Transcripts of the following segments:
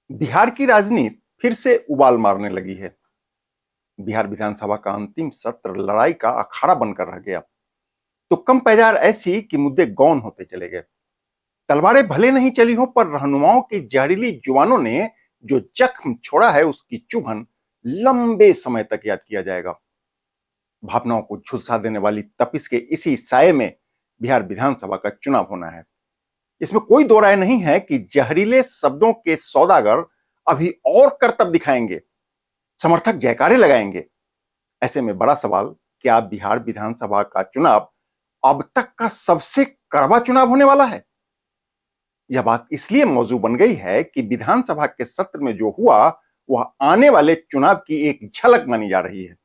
बिहार की राजनीति फिर से उबाल मारने लगी है। बिहार विधानसभा का अंतिम सत्र लड़ाई का अखाड़ा बनकर रह गया। तो कम पैजार ऐसी कि मुद्दे गौन होते चले गए। तलवारें भले नहीं चली हो, पर रहनुमाओं की जहरीली जुबानों ने जो जख्म छोड़ा है उसकी चुभन लंबे समय तक याद किया जाएगा। भावनाओं को झुलसा देने वाली तपिश के इसी साये में बिहार विधानसभा का चुनाव होना है। इसमें कोई दो राय नहीं है कि जहरीले शब्दों के सौदागर अभी और करतब दिखाएंगे, समर्थक जयकारे लगाएंगे। ऐसे में बड़ा सवाल, क्या बिहार विधानसभा का चुनाव अब तक का सबसे कड़वा चुनाव होने वाला है? यह बात इसलिए मौजू बन गई है कि विधानसभा के सत्र में जो हुआ वह आने वाले चुनाव की एक झलक मानी जा रही है।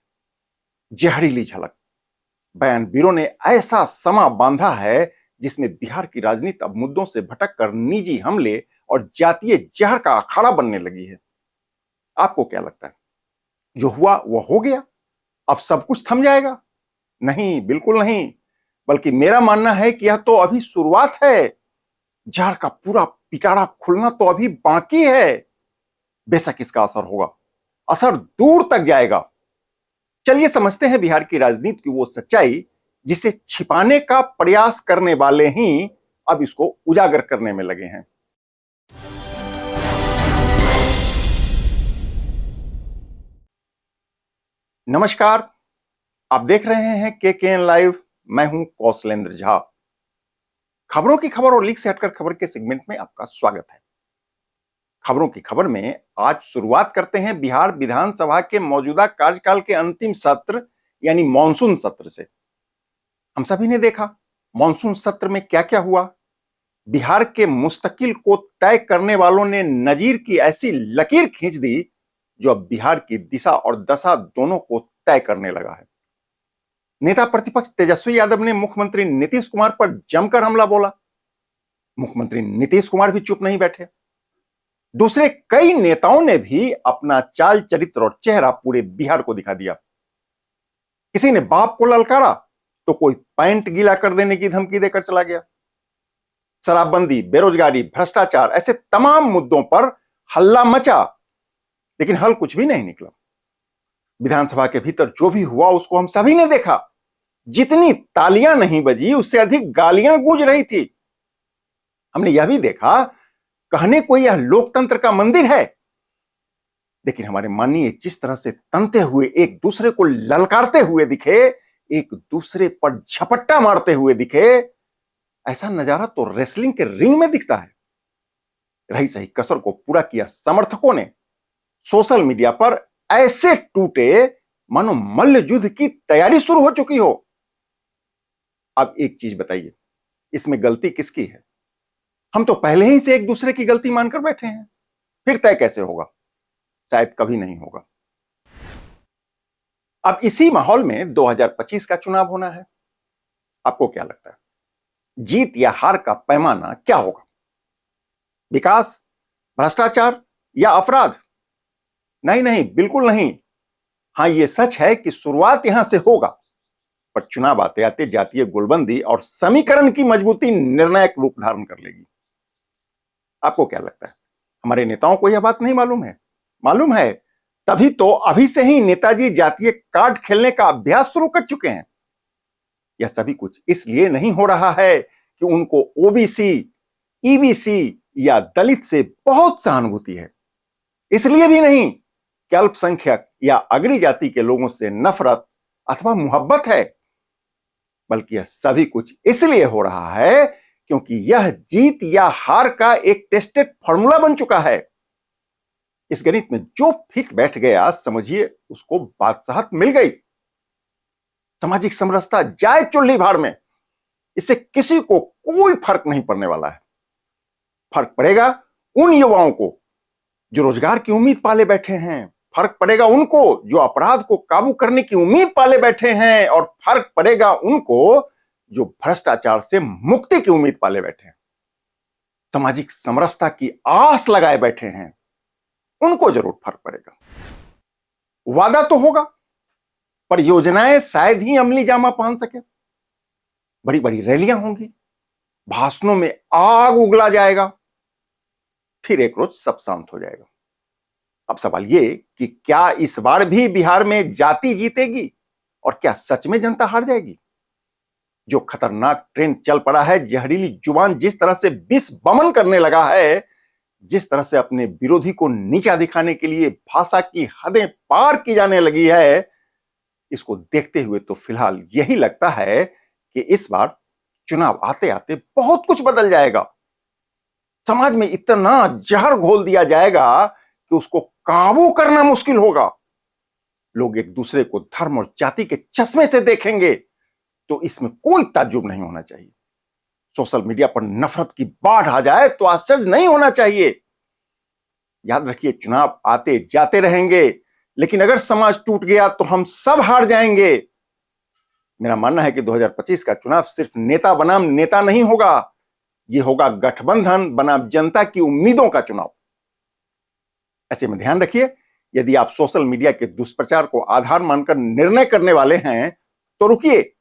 जहरीली झलक। बयानवीरों ने ऐसा समा बांधा है जिसमें बिहार की राजनीति अब मुद्दों से भटक कर निजी हमले और जातीय जहर का अखाड़ा बनने लगी है। आपको क्या लगता है, जो हुआ वह हो गया, अब सब कुछ थम जाएगा? नहीं, बिल्कुल नहीं। बल्कि मेरा मानना है कि यह तो अभी शुरुआत है। जहर का पूरा पिटारा खुलना तो अभी बाकी है। बेशक इसका असर होगा, असर दूर तक जाएगा। चलिए समझते हैं बिहार की राजनीति की वो सच्चाई जिसे छिपाने का प्रयास करने वाले ही अब इसको उजागर करने में लगे हैं। नमस्कार, आप देख रहे हैं केकेएन लाइव। मैं हूं कौशलेंद्र झा। खबरों की खबर और लीक से हटकर खबर के सेगमेंट में आपका स्वागत है। खबरों की खबर में आज शुरुआत करते हैं बिहार विधानसभा के मौजूदा कार्यकाल के अंतिम सत्र यानी मॉनसून सत्र से। हम सभी ने देखा मॉनसून सत्र में क्या क्या हुआ। बिहार के मुस्तकिल को तय करने वालों ने नजीर की ऐसी लकीर खींच दी जो अब बिहार की दिशा और दशा दोनों को तय करने लगा है। नेता प्रतिपक्ष तेजस्वी यादव ने मुख्यमंत्री नीतीश कुमार पर जमकर हमला बोला। मुख्यमंत्री नीतीश कुमार भी चुप नहीं बैठे। दूसरे कई नेताओं ने भी अपना चाल चरित्र और चेहरा पूरे बिहार को दिखा दिया। किसी ने बाप को ललकारा तो कोई पैंट गीला कर देने की धमकी देकर चला गया। शराबबंदी, बेरोजगारी, भ्रष्टाचार, ऐसे तमाम मुद्दों पर हल्ला मचा, लेकिन हल कुछ भी नहीं निकला। विधानसभा के भीतर जो भी हुआ उसको हम सभी ने देखा। जितनी तालियां नहीं बजी उससे अधिक गालियां गूंज रही थी। हमने यह भी देखा, कहने को यह लोकतंत्र का मंदिर है, लेकिन हमारे माननीय जिस तरह से तनते हुए एक दूसरे को ललकारते हुए दिखे, एक दूसरे पर झपट्टा मारते हुए दिखे, ऐसा नजारा तो रेसलिंग के रिंग में दिखता है। रही सही कसर को पूरा किया समर्थकों ने सोशल मीडिया पर ऐसे टूटे मानो मल्ल युद्ध की तैयारी शुरू हो चुकी हो। अब एक चीज बताइए, इसमें गलती किसकी है? हम तो पहले ही से एक दूसरे की गलती मानकर बैठे हैं, फिर तय कैसे होगा? शायद कभी नहीं होगा। अब इसी माहौल में 2025 का चुनाव होना है। आपको क्या लगता है, जीत या हार का पैमाना क्या होगा? विकास, भ्रष्टाचार या अपराध? नहीं नहीं, बिल्कुल नहीं। हां, यह सच है कि शुरुआत यहां से होगा, पर चुनाव आते आते जातीय गोलबंदी और समीकरण की मजबूती निर्णायक रूप धारण कर लेगी। आपको क्या लगता है, हमारे नेताओं को यह बात नहीं मालूम है? मालूम है, तभी तो अभी से ही नेताजी जातीय कार्ड खेलने का अभ्यास शुरू कर चुके हैं। यह सभी कुछ इसलिए नहीं हो रहा है कि उनको ओबीसी, ईबीसी या दलित से बहुत सहानुभूति है। इसलिए भी नहीं कि अल्पसंख्यक या अग्री जाति के लोगों से नफरत अथवा मोहब्बत है, बल्कि यह सभी कुछ इसलिए हो रहा है क्योंकि यह जीत या हार का एक टेस्टेड फॉर्मूला बन चुका है। इस गणित में जो फिट बैठ गया, समझिए उसको बादशाहत मिल गई। सामाजिक समरसता जाए चुल्ली भाड़ में, इससे किसी को कोई फर्क नहीं पड़ने वाला है। फर्क पड़ेगा उन युवाओं को जो रोजगार की उम्मीद पाले बैठे हैं, फर्क पड़ेगा उनको जो अपराध को काबू करने की उम्मीद पाले बैठे हैं, और फर्क पड़ेगा उनको जो भ्रष्टाचार से मुक्ति की उम्मीद पाले बैठे हैं, सामाजिक समरसता की आस लगाए बैठे हैं। उनको जरूर फर्क पड़ेगा। वादा तो होगा, पर योजनाएं शायद ही अमली जामा पहन सके। बड़ी बड़ी रैलियां होंगी, भाषणों में आग उगला जाएगा, फिर एक रोज सब शांत हो जाएगा। अब सवाल ये कि क्या इस बार भी बिहार में जाति जीतेगी और क्या सच में जनता हार जाएगी? जो खतरनाक ट्रेंड चल पड़ा है, जहरीली जुबान जिस तरह से विष वमन करने लगा है, जिस तरह से अपने विरोधी को नीचा दिखाने के लिए भाषा की हदें पार की जाने लगी है, इसको देखते हुए तो फिलहाल यही लगता है कि इस बार चुनाव आते आते बहुत कुछ बदल जाएगा। समाज में इतना जहर घोल दिया जाएगा कि उसको काबू करना मुश्किल होगा। लोग एक दूसरे को धर्म और जाति के चश्मे से देखेंगे, तो इसमें कोई ताज्जुब नहीं होना चाहिए। सोशल मीडिया पर नफरत की बाढ़ आ जाए तो आश्चर्य नहीं होना चाहिए। याद रखिए, चुनाव आते जाते रहेंगे, लेकिन अगर समाज टूट गया तो हम सब हार जाएंगे। मेरा मानना है कि 2025 का चुनाव सिर्फ नेता बनाम नेता नहीं होगा, यह होगा गठबंधन बनाम जनता की उम्मीदों का चुनाव। ऐसे में ध्यान रखिए, यदि आप सोशल मीडिया के दुष्प्रचार को आधार मानकर निर्णय करने वाले हैं तो रुकिए।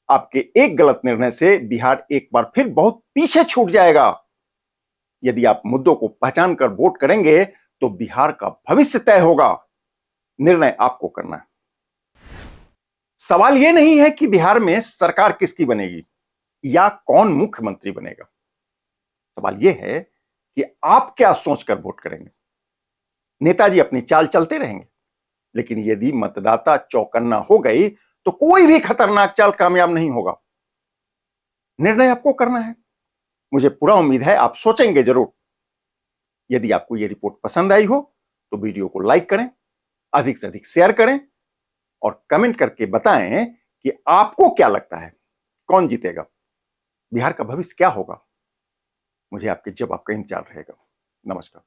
आपके एक गलत निर्णय से बिहार एक बार फिर बहुत पीछे छूट जाएगा। यदि आप मुद्दों को पहचान कर वोट करेंगे तो बिहार का भविष्य तय होगा। निर्णय आपको करना है। सवाल यह नहीं है कि बिहार में सरकार किसकी बनेगी या कौन मुख्यमंत्री बनेगा। सवाल यह है कि आप क्या सोचकर वोट करेंगे। नेताजी अपनी चाल चलते रहेंगे, लेकिन यदि मतदाता चौकन्ना हो गई तो कोई भी खतरनाक चाल कामयाब नहीं होगा। निर्णय आपको करना है। मुझे पूरा उम्मीद है आप सोचेंगे जरूर। यदि आपको यह रिपोर्ट पसंद आई हो तो वीडियो को लाइक करें, अधिक से अधिक शेयर करें और कमेंट करके बताएं कि आपको क्या लगता है, कौन जीतेगा, बिहार का भविष्य क्या होगा। मुझे आपके जवाब का इंतजार रहेगा। नमस्कार।